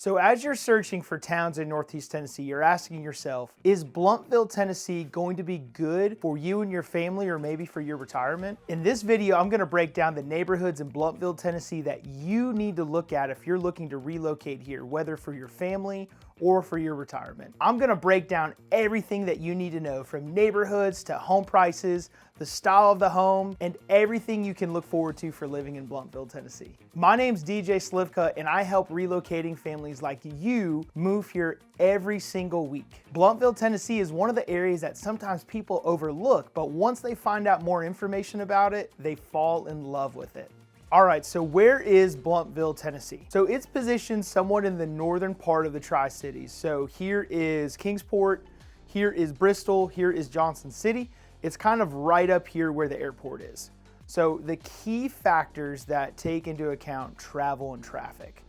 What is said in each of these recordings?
So as you're searching for towns in Northeast Tennessee, you're asking yourself, is Blountville, Tennessee going to be good for you and your family, or maybe for your retirement? In this video, I'm gonna break down the neighborhoods in Blountville, Tennessee that you need to look at if you're looking to relocate here, whether for your family or for your retirement. I'm gonna break down everything that you need to know, from neighborhoods to home prices, the style of the home, and everything you can look forward to for living in Blountville, Tennessee. My name's DJ Slivka, and I help relocating families like you move here every single week. Blountville, Tennessee is one of the areas that sometimes people overlook, but once they find out more information about it, they fall in love with it. All right, so where is Blountville, Tennessee? So it's positioned somewhat in the northern part of the Tri-Cities. So here is Kingsport, here is Bristol, here is Johnson City. It's kind of right up here where the airport is. So the key factors that take into account travel and traffic.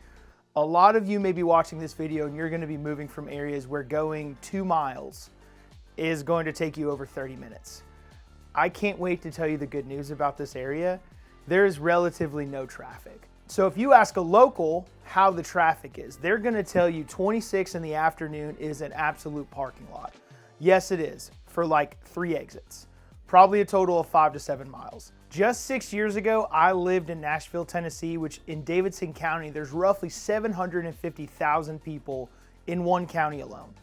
A lot of you may be watching this video and you're gonna be moving from areas where going 2 miles is going to take you over 30 minutes. I can't wait to tell you the good news about this area. There is relatively no traffic. So if you ask a local how the traffic is, they're gonna tell you 26 in the afternoon is an absolute parking lot. Yes, it is, for like 3 exits. Probably a total of 5 to 7 miles. Just 6 years ago, I lived in Nashville, Tennessee, which in Davidson County, there's roughly 750,000 people in one county alone.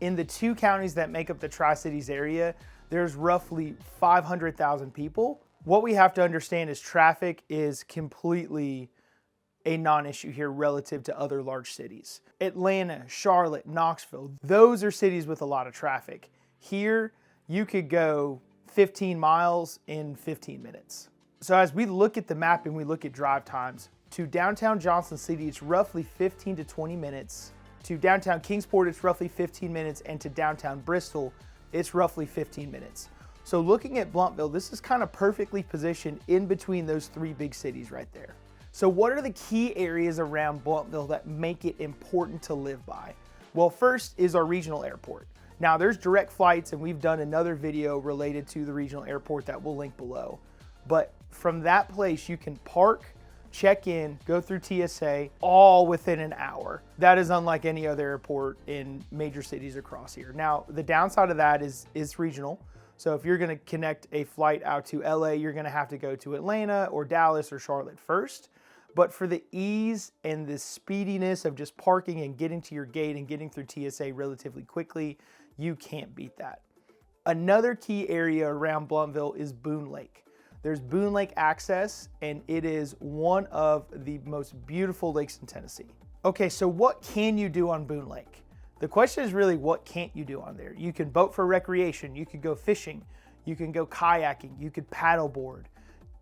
In the 2 counties that make up the Tri-Cities area, there's roughly 500,000 people. What we have to understand is traffic is completely a non-issue here relative to other large cities. Atlanta, Charlotte, Knoxville, those are cities with a lot of traffic. Here, you could go 15 miles in 15 minutes. So as we look at the map and we look at drive times, to downtown Johnson City, it's roughly 15 to 20 minutes. To downtown Kingsport, it's roughly 15 minutes. And to downtown Bristol, it's roughly 15 minutes. So looking at Blountville, this is kind of perfectly positioned in between those 3 big cities right there. So what are the key areas around Blountville that make it important to live by? Well, first is our regional airport. Now there's direct flights, and we've done another video related to the regional airport that we'll link below. But from that place, you can park, check in, go through TSA, all within an hour. That is unlike any other airport in major cities across here. Now, the downside of that is regional. So if you're gonna connect a flight out to LA, you're gonna have to go to Atlanta or Dallas or Charlotte first. But for the ease and the speediness of just parking and getting to your gate and getting through TSA relatively quickly, you can't beat that. Another key area around Blountville is Boone Lake. There's Boone Lake access, and it is one of the most beautiful lakes in Tennessee. Okay, so what can you do on Boone Lake? The question is really, what can't you do on there? You can boat for recreation, you could go fishing, you can go kayaking, you could paddleboard.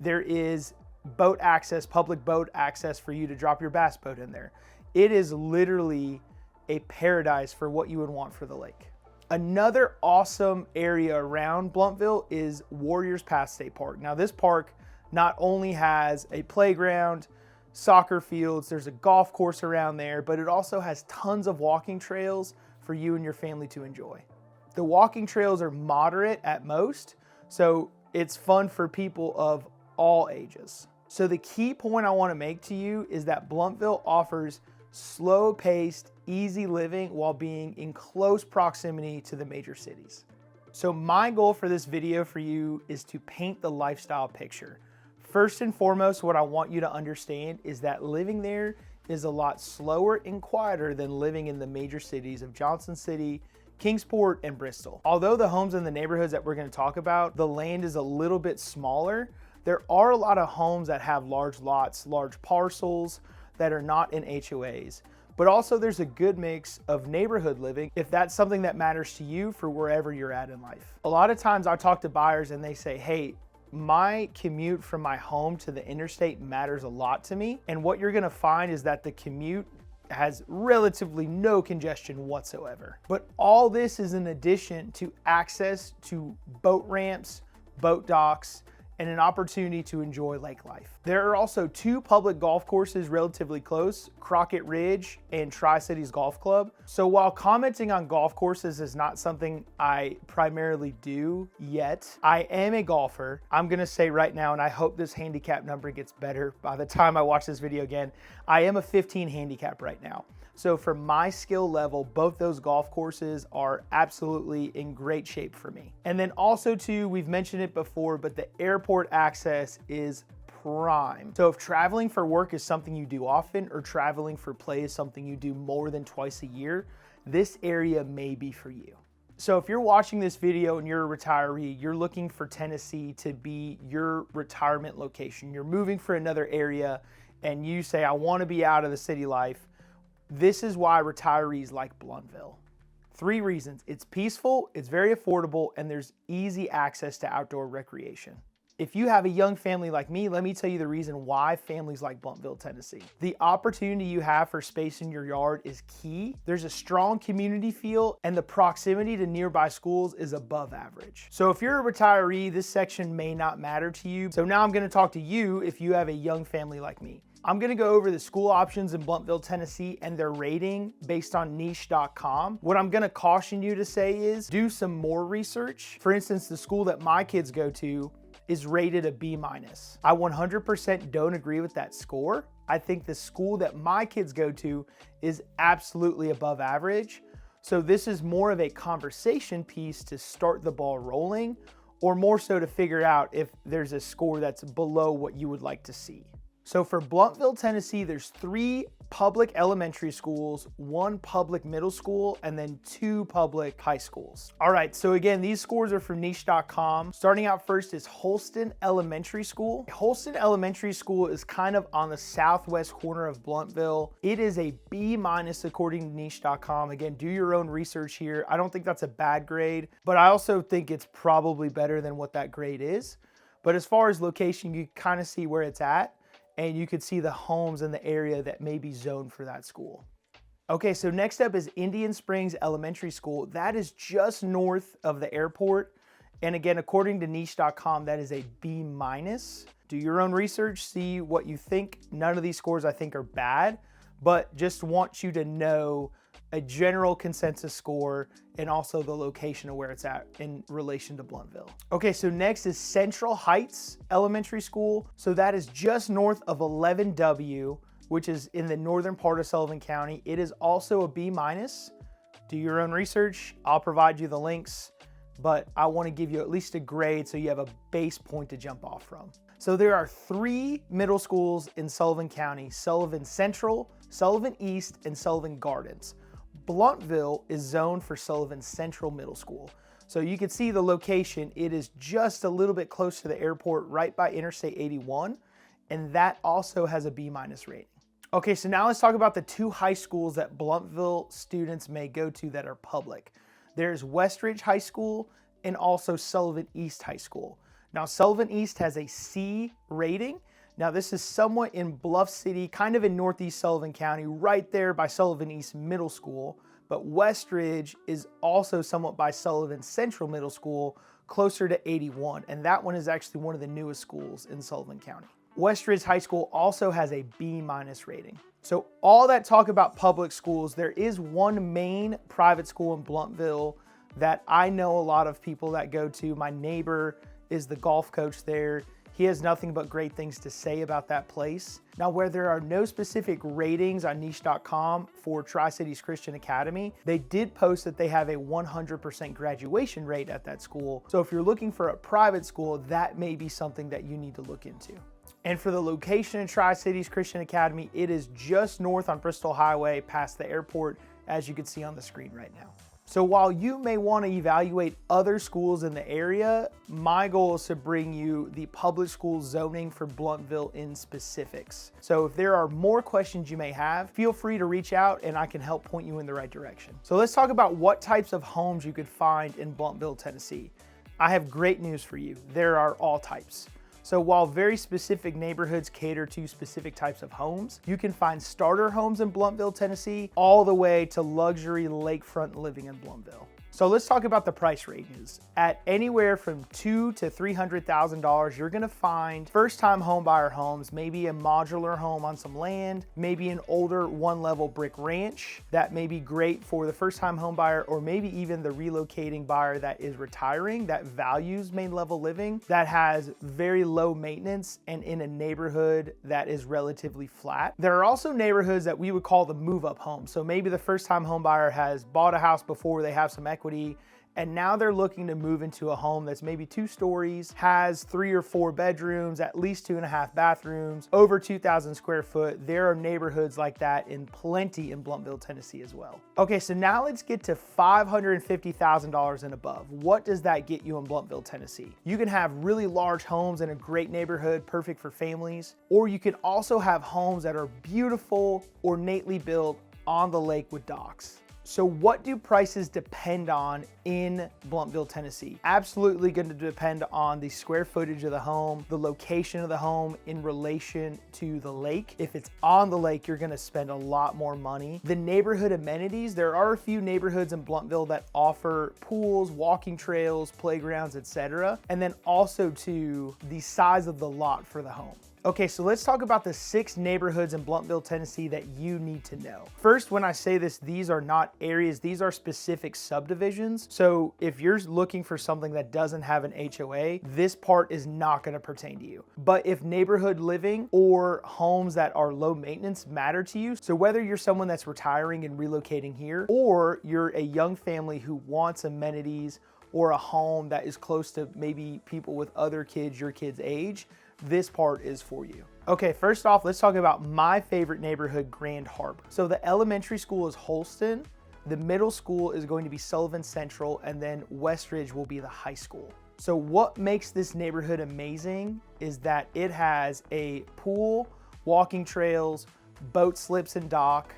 There is boat access, public boat access for you to drop your bass boat in there. It is literally a paradise for what you would want for the lake. Another awesome area around Blountville is Warriors Pass State Park. Now this park not only has a playground, soccer fields, there's a golf course around there, but it also has tons of walking trails for you and your family to enjoy. The walking trails are moderate at most, so it's fun for people of all ages. So the key point I want to make to you is that Blountville offers slow-paced, easy living while being in close proximity to the major cities. So my goal for this video for you is to paint the lifestyle picture. First and foremost, what I want you to understand is that living there is a lot slower and quieter than living in the major cities of Johnson City, Kingsport, and Bristol. Although the homes in the neighborhoods that we're going to talk about, the land is a little bit smaller, there are a lot of homes that have large lots, large parcels that are not in HOAs. But also there's a good mix of neighborhood living if that's something that matters to you for wherever you're at in life. A lot of times I talk to buyers and they say, hey, my commute from my home to the interstate matters a lot to me. And what you're gonna find is that the commute has relatively no congestion whatsoever. But all this is in addition to access to boat ramps, boat docks, and an opportunity to enjoy lake life. There are also 2 public golf courses relatively close, Crockett Ridge and Tri-Cities Golf Club. So while commenting on golf courses is not something I primarily do yet, I am a golfer. I'm gonna say right now, and I hope this handicap number gets better by the time I watch this video again, I am a 15 handicap right now. So for my skill level, both those golf courses are absolutely in great shape for me. And then also too, we've mentioned it before, but the airport access is prime. So if traveling for work is something you do often, or traveling for play is something you do more than twice a year, this area may be for you. So if you're watching this video and you're a retiree, you're looking for Tennessee to be your retirement location, you're moving for another area, and you say, I want to be out of the city life, this is why retirees like Blountville. 3 reasons. It's peaceful, it's very affordable, and there's easy access to outdoor recreation. If you have a young family like me, let me tell you the reason why families like Blountville, Tennessee. The opportunity you have for space in your yard is key. There's a strong community feel, and the proximity to nearby schools is above average. So if you're a retiree, this section may not matter to you. So now I'm gonna talk to you if you have a young family like me. I'm gonna go over the school options in Blountville, Tennessee and their rating based on niche.com. What I'm gonna caution you to say is do some more research. For instance, the school that my kids go to is rated a B-. I 100% don't agree with that score. I think the school that my kids go to is absolutely above average. So this is more of a conversation piece to start the ball rolling, or more so to figure out if there's a score that's below what you would like to see. So for Blountville, Tennessee, there's 3 public elementary schools, 1 public middle school, and then 2 public high schools. All right, so again, these scores are from niche.com. Starting out first is Holston Elementary School. Holston Elementary School is kind of on the southwest corner of Blountville. It is a B- according to niche.com. Again, do your own research here. I don't think that's a bad grade, but I also think it's probably better than what that grade is. But as far as location, you kind of see where it's at, and you could see the homes in the area that may be zoned for that school. Okay, so next up is Indian Springs Elementary School. That is just north of the airport. And again, according to niche.com, that is a B-. Do your own research, see what you think. None of these scores I think are bad, but just want you to know a general consensus score and also the location of where it's at in relation to Blountville. Okay, so next is Central Heights Elementary School. So that is just north of 11W, which is in the northern part of Sullivan County. It is also a B-. Do your own research. I'll provide you the links, but I want to give you at least a grade so you have a base point to jump off from. So there are 3 middle schools in Sullivan County: Sullivan Central, Sullivan East, and Sullivan Gardens. Blountville is zoned for Sullivan Central Middle School. So you can see the location. It is just a little bit close to the airport, right by Interstate 81, and that also has a B- rating. Okay, so now let's talk about the 2 high schools that Blountville students may go to that are public. There's Westridge High School and also Sullivan East High School. Now, Sullivan East has a C rating. Now, this is somewhat in Bluff City, kind of in northeast Sullivan County, right there by Sullivan East Middle School. But Westridge is also somewhat by Sullivan Central Middle School, closer to 81. And that one is actually one of the newest schools in Sullivan County. Westridge High School also has a B- rating. So all that talk about public schools, there is one main private school in Blountville that I know a lot of people that go to. My neighbor is the golf coach there. He has nothing but great things to say about that place. Now, where there are no specific ratings on niche.com for Tri-Cities Christian Academy, they did post that they have a 100% graduation rate at that school. So if you're looking for a private school, that may be something that you need to look into. And for the location of Tri-Cities Christian Academy, it is just north on Bristol Highway past the airport, as you can see on the screen right now. So while you may want to evaluate other schools in the area, my goal is to bring you the public school zoning for Blountville in specifics. So if there are more questions you may have, feel free to reach out and I can help point you in the right direction. So let's talk about what types of homes you could find in Blountville, Tennessee. I have great news for you. There are all types. So while very specific neighborhoods cater to specific types of homes, you can find starter homes in Blountville, Tennessee, all the way to luxury lakefront living in Blountville. So let's talk about the price ranges. At anywhere from $200,000 to $300,000, you're gonna find first-time homebuyer homes, maybe a modular home on some land, maybe an older one-level brick ranch that may be great for the first-time homebuyer, or maybe even the relocating buyer that is retiring, that values main level living, that has very low maintenance and in a neighborhood that is relatively flat. There are also neighborhoods that we would call the move-up homes. So maybe the first-time homebuyer has bought a house before, they have some equity, and now they're looking to move into a home that's maybe 2 stories, has 3 or 4 bedrooms, at least 2.5 bathrooms, over 2,000 square foot. There are neighborhoods like that in plenty in Blountville, Tennessee as well. Okay, so now let's get to $550,000 and above. What does that get you in Blountville, Tennessee? You can have really large homes in a great neighborhood, perfect for families, or you can also have homes that are beautiful, ornately built on the lake with docks. So what do prices depend on in Blountville, Tennessee? Absolutely going to depend on the square footage of the home, the location of the home in relation to the lake. If it's on the lake, you're going to spend a lot more money. The neighborhood amenities, there are a few neighborhoods in Blountville that offer pools, walking trails, playgrounds, etc. And then also to the size of the lot for the home. Okay, so let's talk about the 6 neighborhoods in Blountville, Tennessee that you need to know. First, when I say this, these are not areas, these are specific subdivisions. So if you're looking for something that doesn't have an HOA, this part is not gonna pertain to you. But if neighborhood living or homes that are low maintenance matter to you, so whether you're someone that's retiring and relocating here, or you're a young family who wants amenities or a home that is close to maybe people with other kids your kids' age, this part is for you. Okay, first off, let's talk about my favorite neighborhood, Grand Harbor. So the elementary school is Holston, the middle school is going to be Sullivan Central, and then Westridge will be the high school. So what makes this neighborhood amazing is that it has a pool, walking trails, boat slips and dock.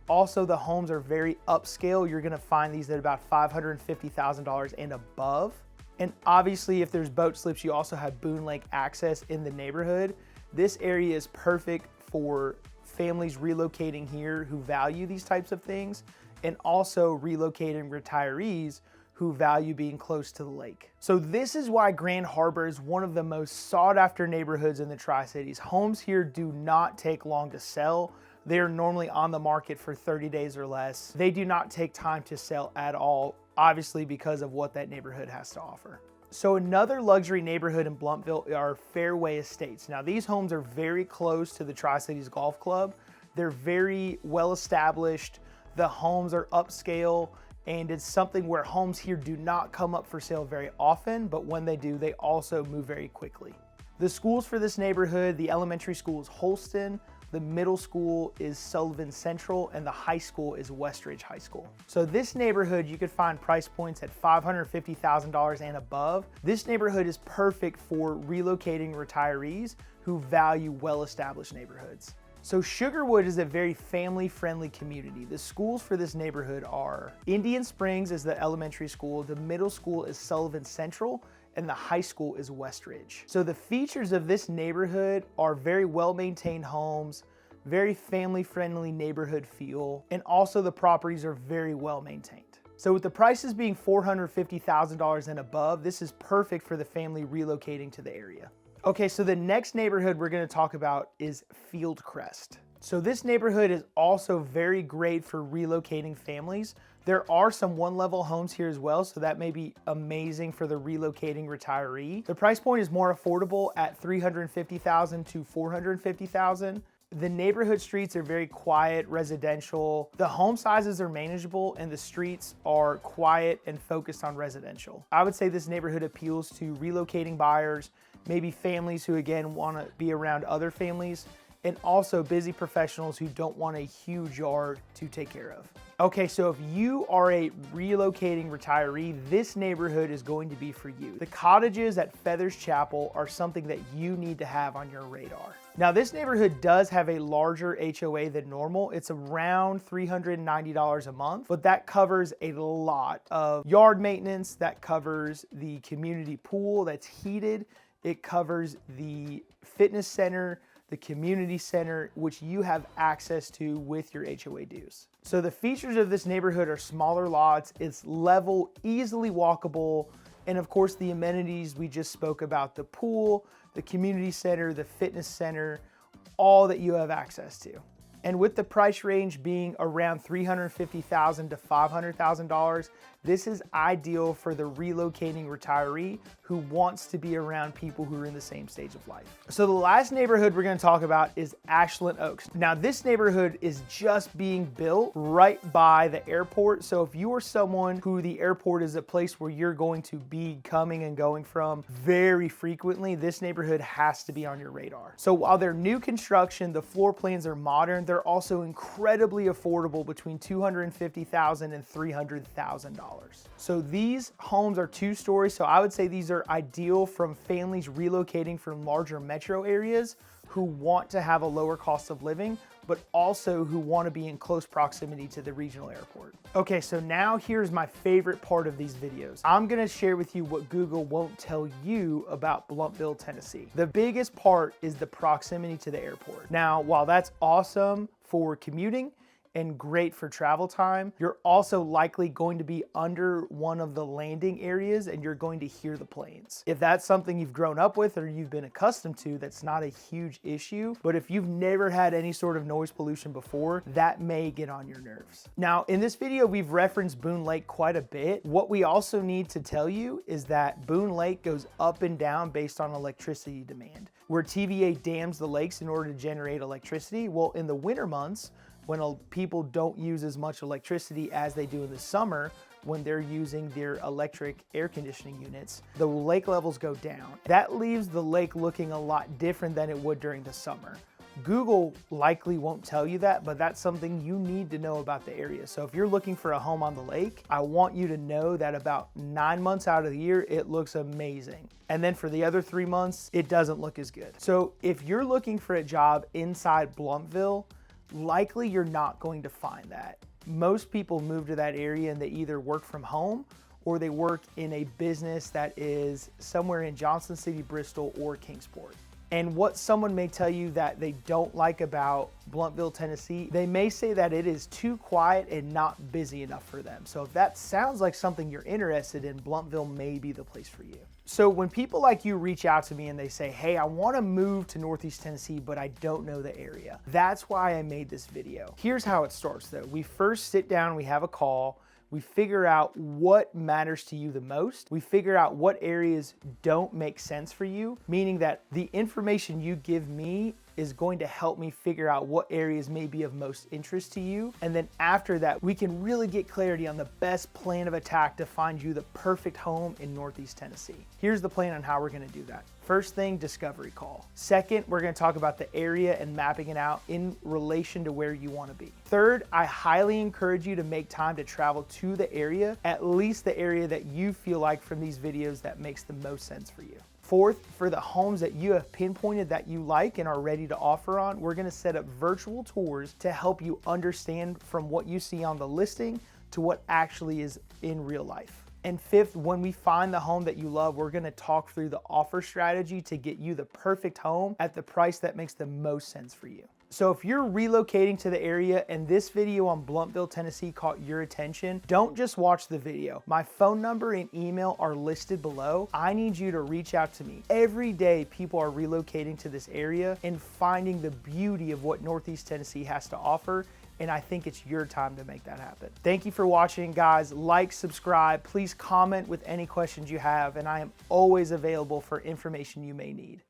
Also, the homes are very upscale. You're gonna find these at about $550,000 and above. And obviously, if there's boat slips, you also have Boone Lake access in the neighborhood. This area is perfect for families relocating here who value these types of things, and also relocating retirees who value being close to the lake. So this is why Grand Harbor is one of the most sought after neighborhoods in the Tri-Cities. Homes here do not take long to sell. They are normally on the market for 30 days or less. They do not take time to sell at all, obviously because of what that neighborhood has to offer. So another luxury neighborhood in Blountville are Fairway Estates. Now these homes are very close to the Tri-Cities Golf Club. They're very well established. The homes are upscale, and it's something where homes here do not come up for sale very often, but when they do, they also move very quickly. The schools for this neighborhood, the elementary school is Holston, the middle school is Sullivan Central, and the high school is Westridge High School. So this neighborhood, you could find price points at $550,000 and above. This neighborhood is perfect for relocating retirees who value well-established neighborhoods. So Sugarwood is a very family-friendly community. The schools for this neighborhood are Indian Springs is the elementary school, the middle school is Sullivan Central, and the high school is Westridge. So the features of this neighborhood are very well-maintained homes, very family-friendly neighborhood feel, and also the properties are very well-maintained. So with the prices being $450,000 and above, this is perfect for the family relocating to the area. Okay, so the next neighborhood we're gonna talk about is Fieldcrest. So this neighborhood is also very great for relocating families. There are some one-level homes here as well, so that may be amazing for the relocating retiree. The price point is more affordable at $350,000 to $450,000. The neighborhood streets are very quiet, residential. The home sizes are manageable and the streets are quiet and focused on residential. I would say this neighborhood appeals to relocating buyers, maybe families who again wanna be around other families, and also busy professionals who don't want a huge yard to take care of. Okay, so if you are a relocating retiree, this neighborhood is going to be for you. The cottages at Feathers Chapel are something that you need to have on your radar. Now this neighborhood does have a larger HOA than normal. It's around $390 a month, but that covers a lot of yard maintenance, that covers the community pool that's heated, it covers the fitness center, the community center, which you have access to with your HOA dues. So the features of this neighborhood are smaller lots, it's level, easily walkable, and of course the amenities we just spoke about, the pool, the community center, the fitness center, all that you have access to. And with the price range being around $350,000 to $500,000, this is ideal for the relocating retiree who wants to be around people who are in the same stage of life. So the last neighborhood we're gonna talk about is Ashland Oaks. Now this neighborhood is just being built right by the airport. So if you are someone who the airport is a place where you're going to be coming and going from very frequently, this neighborhood has to be on your radar. So while they're new construction, the floor plans are modern, they're also incredibly affordable, between $250,000 and $300,000. So these homes are 2-story, so I would say these are ideal from families relocating from larger metro areas who want to have a lower cost of living, but also who want to be in close proximity to the regional airport. Okay, so now here's my favorite part of these videos. I'm gonna share with you what Google won't tell you about Blountville, Tennessee. The biggest part is the proximity to the airport. Now, while that's awesome for commuting and great for travel time, you're also likely going to be under one of the landing areas and you're going to hear the planes. If that's something you've grown up with or you've been accustomed to, that's not a huge issue. But if you've never had any sort of noise pollution before, that may get on your nerves. Now, in this video, we've referenced Boone Lake quite a bit. What we also need to tell you is that Boone Lake goes up and down based on electricity demand. Where TVA dams the lakes in order to generate electricity, well, in the winter months, when people don't use as much electricity as they do in the summer, when they're using their electric air conditioning units, the lake levels go down. That leaves the lake looking a lot different than it would during the summer. Google likely won't tell you that, but that's something you need to know about the area. So if you're looking for a home on the lake, I want you to know that about 9 months out of the year, it looks amazing. And then for the other 3 months, it doesn't look as good. So if you're looking for a job inside Blountville, likely you're not going to find that. Most people move to that area and they either work from home or they work in a business that is somewhere in Johnson City, Bristol, or Kingsport. And what someone may tell you that they don't like about Blountville, Tennessee, they may say that it is too quiet and not busy enough for them. So if that sounds like something you're interested in, Blountville may be the place for you. So when people like you reach out to me and they say, hey, I want to move to Northeast Tennessee, but I don't know the area. That's why I made this video. Here's how it starts though. We first sit down, we have a call, we figure out what matters to you the most. We figure out what areas don't make sense for you, meaning that the information you give me is going to help me figure out what areas may be of most interest to you. And then after that, we can really get clarity on the best plan of attack to find you the perfect home in Northeast Tennessee. Here's the plan on how we're gonna do that. First thing, discovery call. Second, we're gonna talk about the area and mapping it out in relation to where you wanna be. Third, I highly encourage you to make time to travel to the area, at least the area that you feel like from these videos that makes the most sense for you. Fourth, for the homes that you have pinpointed that you like and are ready to offer on, we're gonna set up virtual tours to help you understand from what you see on the listing to what actually is in real life. And fifth, when we find the home that you love, we're gonna talk through the offer strategy to get you the perfect home at the price that makes the most sense for you. So if you're relocating to the area and this video on Blountville, Tennessee caught your attention, don't just watch the video. My phone number and email are listed below. I need you to reach out to me. Every day, people are relocating to this area and finding the beauty of what Northeast Tennessee has to offer. And I think it's your time to make that happen. Thank you for watching, guys. Like, subscribe, please comment with any questions you have, and I am always available for information you may need.